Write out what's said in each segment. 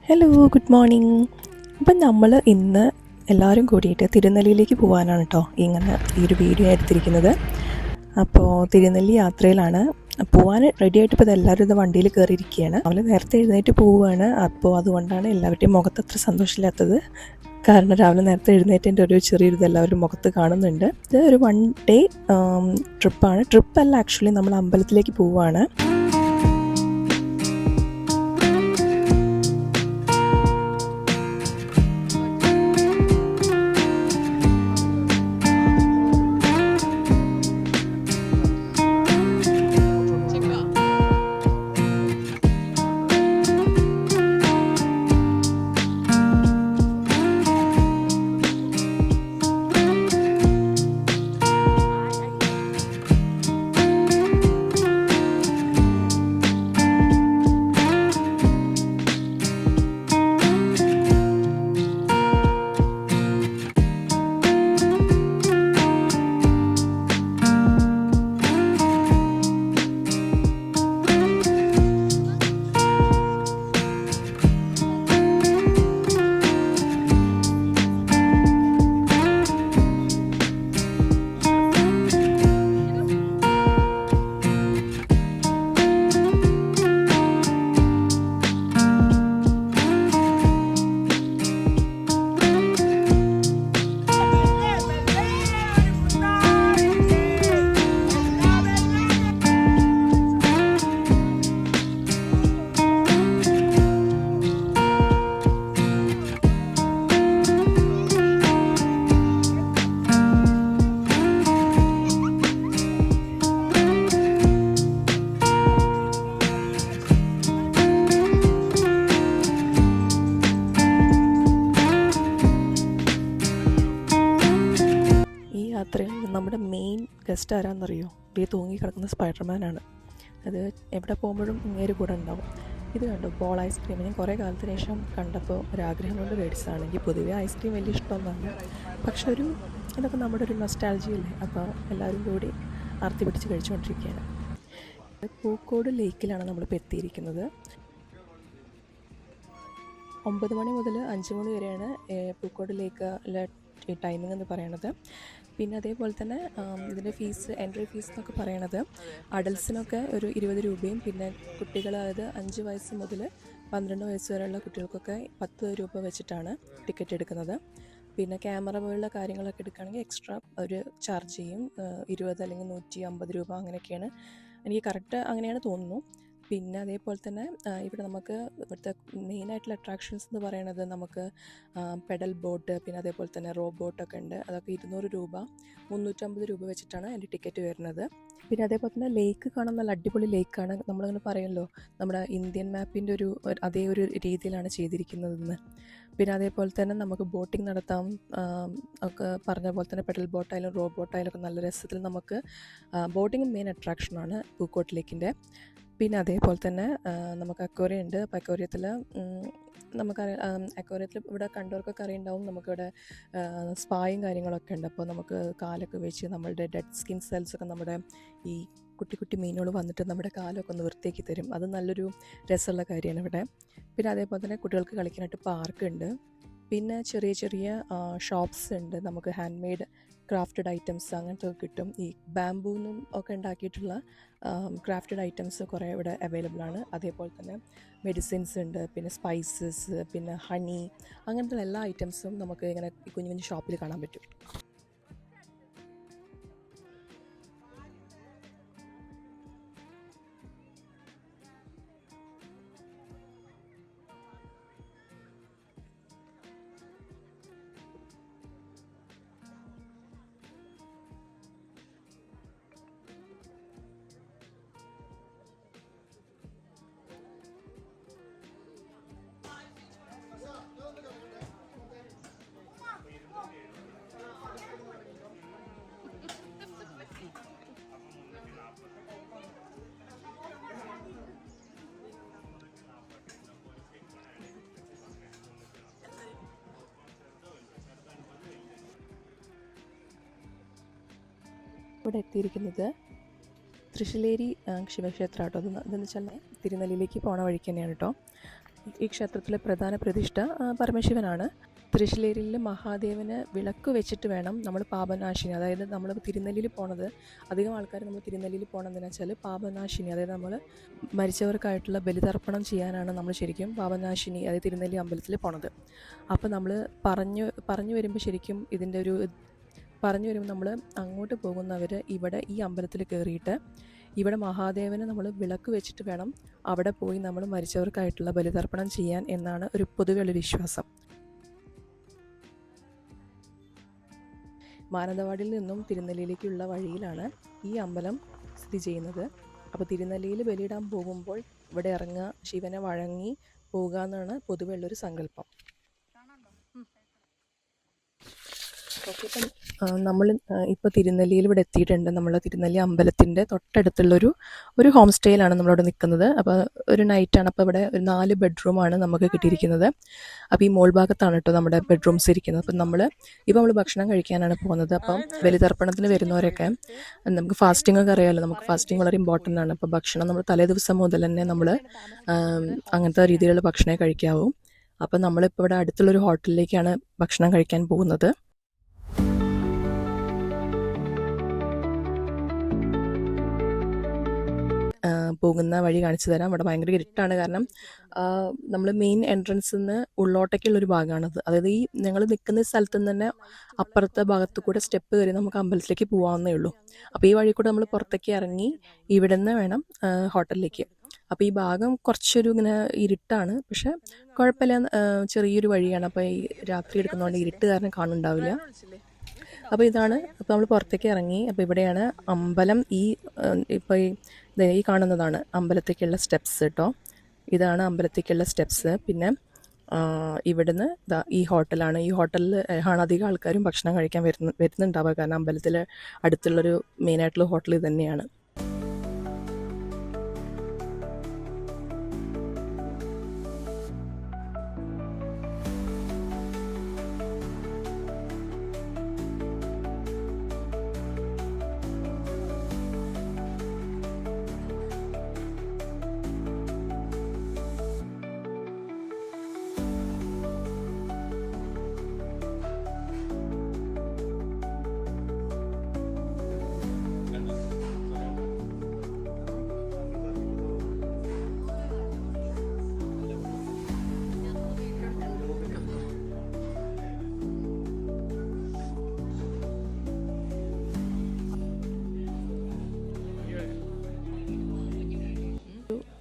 Hello, good morning. അപ്പം നമ്മൾ ഇന്ന് എല്ലാവരും കൂടിയിട്ട് തിരുനെല്ലിയിലേക്ക് പോകാനാണ് കേട്ടോ ഇങ്ങനെ ഈ ഒരു വീഡിയോ എടുത്തിരിക്കുന്നത്. അപ്പോൾ തിരുനെല്ലി യാത്രയിലാണ്. പോകാൻ റെഡി ആയിട്ട് ഇപ്പോൾ എല്ലാവരും ഇത് വണ്ടിയിൽ കയറിയിരിക്കുകയാണ്. നമ്മൾ നേരത്തെ എഴുന്നേറ്റ് പോവുകയാണ്. അപ്പോൾ അതുകൊണ്ടാണ് എല്ലാവരുടെയും മുഖത്ത് അത്ര സന്തോഷമില്ലാത്തത്. കാരണം രാവിലെ നേരത്തെ എഴുന്നേറ്റതിൻ്റെ ഒരു ചെറിയൊരു എല്ലാവരും മുഖത്ത് കാണുന്നുണ്ട്. ഇത് ഒരു 1 ഡേ ട്രിപ്പാണ്. ട്രിപ്പല്ല, ആക്ച്വലി നമ്മൾ അമ്പലത്തിലേക്ക് പോവുകയാണ്. യാത്രയിൽ നമ്മുടെ മെയിൻ ഗസ്റ്റ് ആരാണെന്നറിയോ? ഈ തൂങ്ങി കിടക്കുന്ന സ്പൈഡർമാനാണ്. അത് എവിടെ പോകുമ്പോഴും ഇങ്ങേര് കൂടെ ഉണ്ടാവും. ഇത് കണ്ടോ, ബോൾ ഐസ്ക്രീം. ഞാൻ കുറേ കാലത്തിന് ശേഷം കണ്ടപ്പോൾ ഒരാഗ്രഹം കൊണ്ട് മേടിച്ചതാണ്. എനിക്ക് പൊതുവേ ഐസ്ക്രീം വലിയ ഇഷ്ടമൊന്നുമല്ല, പക്ഷെ ഇതൊക്കെ നമ്മുടെ ഒരു നൊസ്റ്റാൾജിയല്ലേ. അപ്പോൾ എല്ലാവരും കൂടി ആർത്തി പിടിച്ച് കഴിച്ചുകൊണ്ടിരിക്കുകയാണ്. പൂക്കോട് ലേക്കിലാണ് നമ്മളിപ്പോൾ എത്തിയിരിക്കുന്നത്. 9 മണി മുതൽ 5 മണി വരെയാണ് പൂക്കോട് ലേക്കിലെ ടൈമിംഗ് എന്ന് പറയണത്. പിന്നെ അതേപോലെ തന്നെ ഇതിൻ്റെ എൻട്രി ഫീസ് എന്നൊക്കെ പറയണത് അഡൽസിനൊക്കെ ഒരു 20 രൂപയും, പിന്നെ കുട്ടികൾ, അതായത് 5 വയസ്സ് മുതൽ 12 വയസ്സ് വരെയുള്ള കുട്ടികൾക്കൊക്കെ 10 രൂപ വെച്ചിട്ടാണ് ടിക്കറ്റ് എടുക്കുന്നത്. പിന്നെ ക്യാമറ പോലുള്ള കാര്യങ്ങളൊക്കെ എടുക്കുകയാണെങ്കിൽ എക്സ്ട്രാ ഒരു ചാർജ് ചെയ്യും, 20 അല്ലെങ്കിൽ 150 രൂപ അങ്ങനെയൊക്കെയാണ്. എനിക്ക് കറക്റ്റ് അങ്ങനെയാണ് തോന്നുന്നു. പിന്നെ അതേപോലെ തന്നെ ഇവിടെ നമുക്ക് ഇവിടുത്തെ മെയിനായിട്ടുള്ള അട്രാക്ഷൻസ് എന്ന് പറയുന്നത് നമുക്ക് പെഡൽ ബോട്ട്, പിന്നെ അതേപോലെ തന്നെ റോ ബോട്ടൊക്കെ ഉണ്ട്. അതൊക്കെ 200 രൂപ 350 രൂപ വെച്ചിട്ടാണ് എൻ്റെ ടിക്കറ്റ് വരുന്നത്. പിന്നെ അതേപോലെ തന്നെ ലേക്ക് കാണാൻ നല്ല അടിപൊളി ലേക്കാണ്. നമ്മളിങ്ങനെ പറയുമല്ലോ, നമ്മുടെ ഇന്ത്യൻ മാപ്പിൻ്റെ അതേ ഒരു രീതിയിലാണ് ചെയ്തിരിക്കുന്നതെന്ന്. പിന്നെ അതേപോലെ തന്നെ നമുക്ക് ബോട്ടിംഗ് നടത്താം. ഒക്കെ പറഞ്ഞ പോലെ തന്നെ പെഡൽ ബോട്ടായാലും റോ ബോട്ടായാലും ഒക്കെ നല്ല രസത്തിൽ നമുക്ക് ബോട്ടിംഗ് മെയിൻ അട്രാക്ഷനാണ് പൂക്കോട്ട് ലേക്കിൻ്റെ. പിന്നെ അതേപോലെ തന്നെ നമുക്ക് അക്വേറിയം ഉണ്ട്. അപ്പോൾ അക്വേറിയത്തിൽ ഇവിടെ കണ്ടവർക്കൊക്കെ അറിയുണ്ടാവും, നമുക്കിവിടെ സ്പായും കാര്യങ്ങളൊക്കെ ഉണ്ട്. അപ്പോൾ നമുക്ക് കാലൊക്കെ വെച്ച് നമ്മളുടെ ഡെഡ് സ്കിൻ സെൽസൊക്കെ നമ്മുടെ ഈ കുട്ടി കുട്ടി മീനുകൾ വന്നിട്ട് നമ്മുടെ കാലൊക്കെ ഒന്ന് വൃത്തിയാക്കി തരും. അത് നല്ലൊരു രസമുള്ള കാര്യമാണ് ഇവിടെ. പിന്നെ അതേപോലെ തന്നെ കുട്ടികൾക്ക് കളിക്കാനായിട്ട് പാർക്ക് ഉണ്ട്. പിന്നെ ചെറിയ ചെറിയ ഷോപ്സ് ഉണ്ട്. നമുക്ക് ഹാൻഡ് മെയ്ഡ് ക്രാഫ്റ്റഡ് ഐറ്റംസ് അങ്ങനത്തെ ഒക്കെ കിട്ടും. ഈ ബാംബൂന്നും ഒക്കെ ഉണ്ടാക്കിയിട്ടുള്ള ക്രാഫ്റ്റഡ് ഐറ്റംസ് കുറേ ഇവിടെ അവൈലബിൾ ആണ്. അതേപോലെ തന്നെ മെഡിസിൻസ് ഉണ്ട്, പിന്നെ സ്പൈസസ്, പിന്നെ ഹണി, അങ്ങനത്തെ എല്ലാ ഐറ്റംസും നമുക്ക് ഇങ്ങനെ കുഞ്ഞു കുഞ്ഞു ഷോപ്പിൽ കാണാൻ പറ്റും. ഇവിടെ എത്തിയിരിക്കുന്നത് തൃശ്ശിലേരി ശിവക്ഷേത്രം കേട്ടോ. ഇതെന്ന് വെച്ചാൽ തിരുനെല്ലിയിലേക്ക് പോണ വഴിക്ക് തന്നെയാണ് കേട്ടോ. ഈ ക്ഷേത്രത്തിലെ പ്രധാന പ്രതിഷ്ഠ പരമശിവനാണ്. തൃശ്ശിലേരിയിൽ മഹാദേവന് വിളക്ക് വെച്ചിട്ട് വേണം നമ്മൾ പാപനാശിനി, അതായത് നമ്മൾ തിരുനെല്ലിയിൽ പോണത്, അധികം ആൾക്കാർ നമ്മൾ തിരുനെല്ലിയിൽ പോകണമെന്ന് വെച്ചാൽ പാപനാശിനി, അതായത് നമ്മൾ മരിച്ചവർക്കായിട്ടുള്ള ബലിതർപ്പണം ചെയ്യാനാണ് നമ്മൾ ശരിക്കും പാപനാശിനി, അതായത് തിരുനെല്ലി അമ്പലത്തിൽ പോണത്. അപ്പോൾ നമ്മൾ പറഞ്ഞു വരുമ്പോൾ ശരിക്കും ഇതിൻ്റെ ഒരു പറഞ്ഞു വരുമ്പോൾ നമ്മൾ അങ്ങോട്ട് പോകുന്നവർ ഇവിടെ ഈ അമ്പലത്തിൽ കയറിയിട്ട് ഇവിടെ മഹാദേവന് നമ്മൾ വിളക്ക് വെച്ചിട്ട് വേണം അവിടെ പോയി നമ്മൾ മരിച്ചവർക്കായിട്ടുള്ള ബലിതർപ്പണം ചെയ്യാൻ എന്നാണ് ഒരു പൊതുവെയുള്ള വിശ്വാസം. മാനന്തവാടിയിൽ നിന്നും തിരുനെല്ലിയിലേക്കുള്ള വഴിയിലാണ് ഈ അമ്പലം സ്ഥിതി ചെയ്യുന്നത്. അപ്പോൾ തിരുനെല്ലിയിൽ ബലിയിടാൻ പോകുമ്പോൾ ഇവിടെ ഇറങ്ങുക, ശിവനെ വഴങ്ങി പോകുക എന്നാണ് പൊതുവെയുള്ളൊരു സങ്കല്പം. ഓക്കെ, ഇപ്പം നമ്മൾ ഇപ്പോൾ തിരുനെല്ലിയിൽ ഇവിടെ എത്തിയിട്ടുണ്ട്. നമ്മൾ തിരുനെല്ലി അമ്പലത്തിൻ്റെ തൊട്ടടുത്തുള്ളൊരു ഹോം സ്റ്റേയിലാണ് നമ്മളിവിടെ നിൽക്കുന്നത്. അപ്പോൾ ഒരു നൈറ്റാണ്. അപ്പോൾ ഇവിടെ ഒരു 4 ബെഡ്റൂമാണ് നമുക്ക് കിട്ടിയിരിക്കുന്നത്. അപ്പോൾ ഈ മോൾ ഭാഗത്താണ് കേട്ടോ നമ്മുടെ ബെഡ്റൂംസ് ഇരിക്കുന്നത്. അപ്പം നമ്മൾ ഭക്ഷണം കഴിക്കാനാണ് പോകുന്നത്. അപ്പം ബലിതർപ്പണത്തിന് വരുന്നവരൊക്കെ നമുക്ക് ഫാസ്റ്റിംഗ് ഒക്കെ അറിയാമല്ലോ, നമുക്ക് ഫാസ്റ്റിംഗ് വളരെ ഇമ്പോർട്ടൻ്റ് ആണ്. അപ്പോൾ ഭക്ഷണം നമ്മൾ തലേ ദിവസം മുതൽ തന്നെ നമ്മൾ അങ്ങനത്തെ രീതിയിലുള്ള ഭക്ഷണമേ കഴിക്കാവൂ. അപ്പം നമ്മളിപ്പോൾ ഇവിടെ അടുത്തുള്ളൊരു ഹോട്ടലിലേക്കാണ് ഭക്ഷണം കഴിക്കാൻ പോകുന്നത്. പോകുന്ന വഴി കാണിച്ചു തരാം. അവിടെ ഭയങ്കര ഇരുട്ടാണ്, കാരണം നമ്മൾ മെയിൻ എൻട്രൻസിൽ നിന്ന് ഉള്ളോട്ടേക്കുള്ളൊരു ഭാഗമാണത്. അതായത് ഈ ഞങ്ങൾ നിൽക്കുന്ന സ്ഥലത്തു നിന്ന് തന്നെ അപ്പുറത്തെ ഭാഗത്തു കൂടെ സ്റ്റെപ്പ് കയറി നമുക്ക് അമ്പലത്തിലേക്ക് പോകാവുന്നേ ഉള്ളൂ. അപ്പോൾ ഈ വഴി കൂടെ നമ്മൾ പുറത്തേക്ക് ഇറങ്ങി ഇവിടെ നിന്ന് വേണം ഹോട്ടലിലേക്ക്. അപ്പോൾ ഈ ഭാഗം കുറച്ചൊരു ഇങ്ങനെ ഇരുട്ടാണ്, പക്ഷെ കുഴപ്പമില്ല, ചെറിയൊരു വഴിയാണ്. അപ്പോൾ ഈ രാത്രി എടുക്കുന്നതുകൊണ്ട് ഇരുട്ട് കാരണം കാണുന്നുണ്ടാവില്ല. അപ്പോൾ ഇതാണ്. അപ്പോൾ നമ്മൾ പുറത്തേക്ക് ഇറങ്ങി. അപ്പോൾ ഇവിടെയാണ് അമ്പലം. ഇപ്പോൾ ഈ കാണുന്നതാണ് അമ്പലത്തേക്കുള്ള സ്റ്റെപ്സ് കേട്ടോ. ഇതാണ് അമ്പലത്തേക്കുള്ള സ്റ്റെപ്സ്. പിന്നെ ഇവിടുന്ന് ഈ ഹോട്ടലാണ്. ഈ ഹോട്ടലിൽ ആണ് അധികം ആൾക്കാരും ഭക്ഷണം കഴിക്കാൻ വരുന്നുണ്ടാവുക, കാരണം അമ്പലത്തിൽ അടുത്തുള്ളൊരു മെയിനായിട്ടുള്ള ഹോട്ടൽ ഇത് തന്നെയാണ്.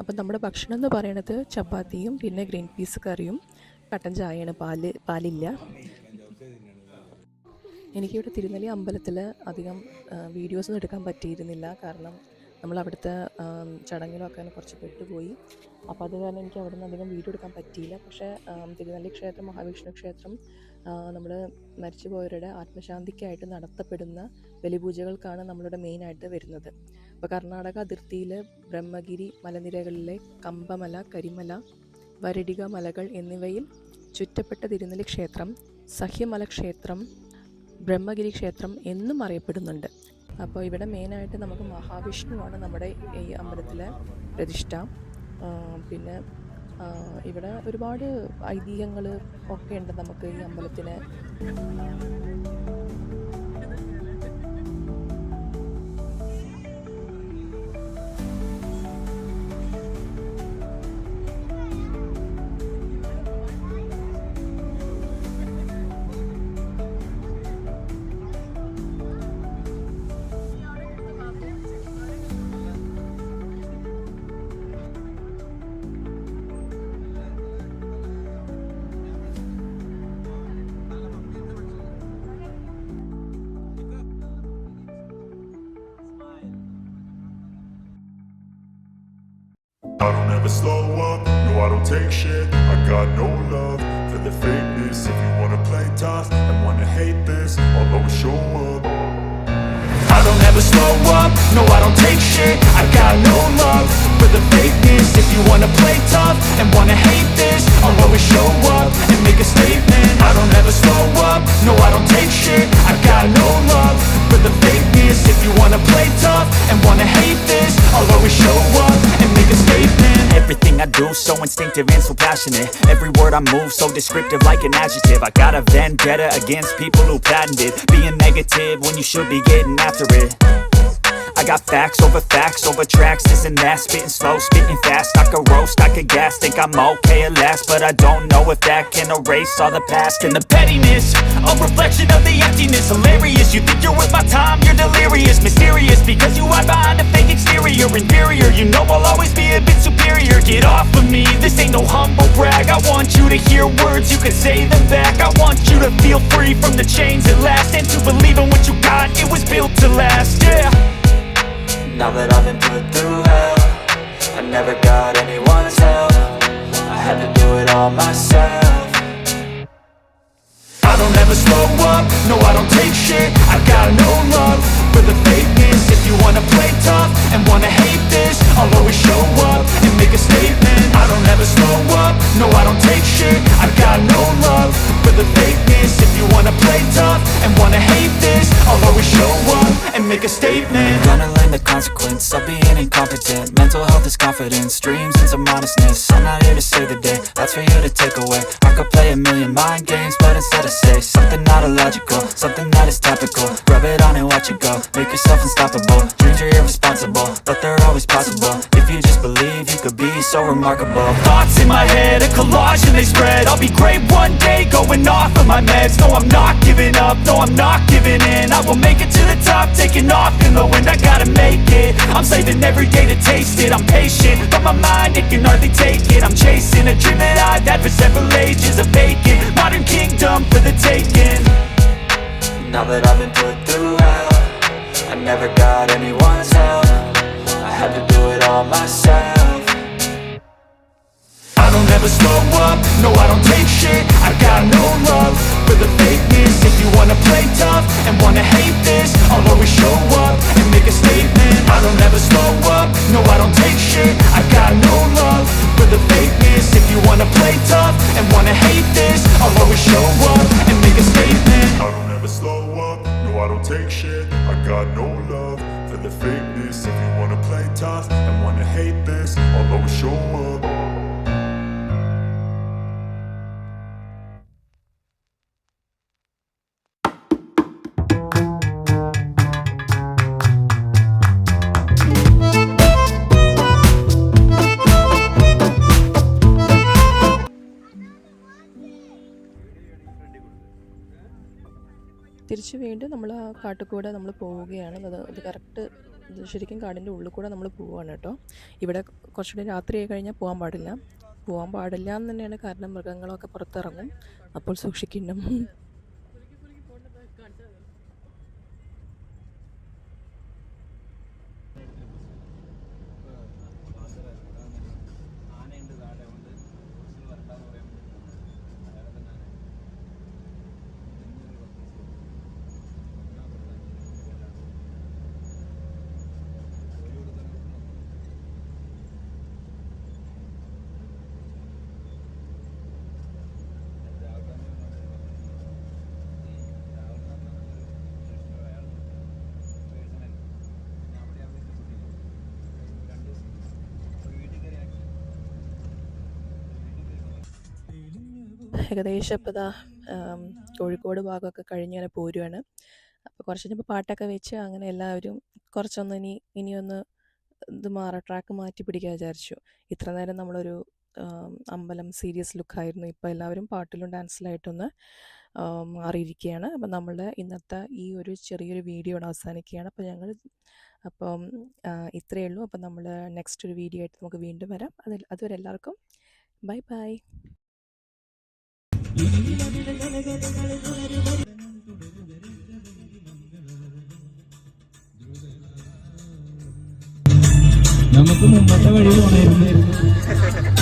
അപ്പം നമ്മുടെ ഭക്ഷണം എന്ന് പറയണത് ചപ്പാത്തിയും പിന്നെ ഗ്രീൻ പീസ് കറിയും കട്ടൻ ചായയാണ്. പാലില്ല. എനിക്കിവിടെ തിരുനെല്ലി അമ്പലത്തിൽ അധികം വീഡിയോസൊന്നും എടുക്കാൻ പറ്റിയിരുന്നില്ല, കാരണം നമ്മൾ അവിടുത്തെ ചടങ്ങിലൊക്കെ കുറച്ച് പെട്ടുപോയി. അപ്പോൾ അത് കാരണം എനിക്ക് അവിടെ നിന്ന് അധികം വീഡിയോ എടുക്കാൻ പറ്റിയില്ല. പക്ഷേ തിരുനെല്ലി ക്ഷേത്രം, മഹാവിഷ്ണു ക്ഷേത്രം നമ്മൾ മരിച്ചുപോയവരുടെ ആത്മശാന്തിക്കായിട്ട് നടത്തപ്പെടുന്ന ബലിപൂജകൾക്കാണ് നമ്മളുടെ മെയിനായിട്ട് വരുന്നത്. ഇപ്പോൾ കർണാടക അതിർത്തിയിൽ ബ്രഹ്മഗിരി മലനിരകളിലെ കമ്പമല, കരിമല, വരടിക മലകൾ എന്നിവയിൽ ചുറ്റപ്പെട്ട തിരുനെല്ലി ക്ഷേത്രം സഹ്യമല ക്ഷേത്രം, ബ്രഹ്മഗിരി ക്ഷേത്രം എന്നും അറിയപ്പെടുന്നുണ്ട്. അപ്പോൾ ഇവിടെ മെയിനായിട്ട് നമുക്ക് മഹാവിഷ്ണുവാണ് നമ്മുടെ ഈ അമ്പലത്തിലെ പ്രതിഷ്ഠ. പിന്നെ ഇവിടെ ഒരുപാട് ഐതിഹ്യങ്ങൾ ഒക്കെ ഉണ്ട് നമുക്ക് ഈ അമ്പലത്തിന്. I don't ever slow up, no I don't take shit. I got no love for the fakeness. If you wanna play tough and wanna hate this, I'll always show up. I don't ever slow up, no I don't take shit. I got no love for the fakeness. If you wanna play tough and wanna hate this, I'll always show up and make a statement. I don't ever slow up, no I don't take shit. I got no love for the fakeness. If you wanna play tough and wanna hate this, I'll always show up and make a statement. Everything everything I do so instinctive and so passionate. Every word I move so descriptive like an adjective. I got a vendetta against people who patented being negative when you should be getting after it. I got facts over tracks, this and that. Spitting slow, spitting fast, I could roast, I could gas. Think I'm okay at last, but I don't know if that can erase all the past. And the pettiness, a reflection of the emptiness. Hilarious, you think you're worth my time, you're delirious. Mysterious, because you hide behind a fake exterior. Inferior, you know I'll always be a bit superior. Get off of me, this ain't no humble brag. I want you to hear words, you can say them back. I want you to feel free from the chains at last, and to believe in what you got, it was built to last, yeah. Now that I've been put through hell, I never got anyone's help. I had to do it all myself. I don't ever slow up, no I don't take shit. I got no love for the fakeness. If you wanna play tough and wanna hate this, I'll always show up and make a statement. I don't ever slow up, no I don't take shit. I got no love for the fakeness. If you wanna play tough and wanna hate this, I'll always show up and make a statement. Gonna learn the consequence of being incompetent. Mental health is confidence, dreams into modestness. I'm not here to save the day, that's for you to take away. I could play a million mind games, but instead I say something not illogical, something that is topical. Rub it on and watch it go, make yourself unstoppable. Dreams are irresponsible, but they're always possible. If you just believe, you could be so remarkable. Thoughts in my head, a collage and they spread. I'll be great one day, going off of my meds. No, I'm not giving up, no, I'm not giving in. I will make it to the top, taking off in the wind. I gotta make it, I'm saving every day to taste it. I'm patient, but my mind, it can hardly take it. I'm chasing a dream that I've had for several ages. A vacant, modern kingdom for the taking. Now that I've been put through hell, I never got anyone's help. I had to do it all myself. I don't ever slow up, no I don't take shit. I got no love for the fakeness. If you wanna play tough and wanna hate this, I'll always show up and make a statement. I don't ever slow up, no I don't take shit. I got no love for the fakeness. If you wanna play tough and wanna hate this, I'll always show up and make a statement. I don't ever slow up, no I don't take shit. I got no love for the fakeness. If you wanna play tough and wanna hate this, I'll always show up. തിരിച്ച് വീണ്ടും നമ്മൾ ആ കാട്ടിൽ നമ്മൾ പോവുകയാണ്. അത് correct ശരിക്കും കാടിൻ്റെ ഉള്ളിൽ കൂടെ നമ്മൾ പോവുകയാണ് കേട്ടോ. ഇവിടെ കുറച്ചുകൂടി രാത്രിയായി കഴിഞ്ഞാൽ പോകാൻ പാടില്ല എന്ന് തന്നെയാണ്. കാരണം മൃഗങ്ങളൊക്കെ പുറത്തിറങ്ങും, അപ്പോൾ സൂക്ഷിക്കണം. ഏകദേശം ഇപ്പോൾ ഇതാ കോഴിക്കോട് ഭാഗമൊക്കെ കഴിഞ്ഞങ്ങനെ പോരുവാണ്. അപ്പോൾ കുറച്ച് കഴിഞ്ഞപ്പോൾ പാട്ടൊക്കെ വെച്ച് അങ്ങനെ എല്ലാവരും കുറച്ചൊന്ന് ഇനിയൊന്ന് ട്രാക്ക് മാറ്റി പിടിക്കാൻ വിചാരിച്ചു. ഇത്ര നേരം നമ്മളൊരു അമ്പലം സീരിയസ് ലുക്കായിരുന്നു. ഇപ്പോൾ എല്ലാവരും പാട്ടിലും ഡാൻസിലായിട്ടൊന്ന് മാറിയിരിക്കുകയാണ്. അപ്പം നമ്മളുടെ ഇന്നത്തെ ഈ ഒരു ചെറിയൊരു വീഡിയോ അവസാനിക്കുകയാണ്. അപ്പം ഇത്രയേ ഉള്ളൂ. അപ്പം നമ്മൾ നെക്സ്റ്റ് ഒരു വീഡിയോ ആയിട്ട് നമുക്ക് വീണ്ടും വരാം. അതുവരെ എല്ലാവർക്കും ബൈ ബൈ. നമുക്ക് മുമ്പത്തെ വഴി പോണായിരുന്നു.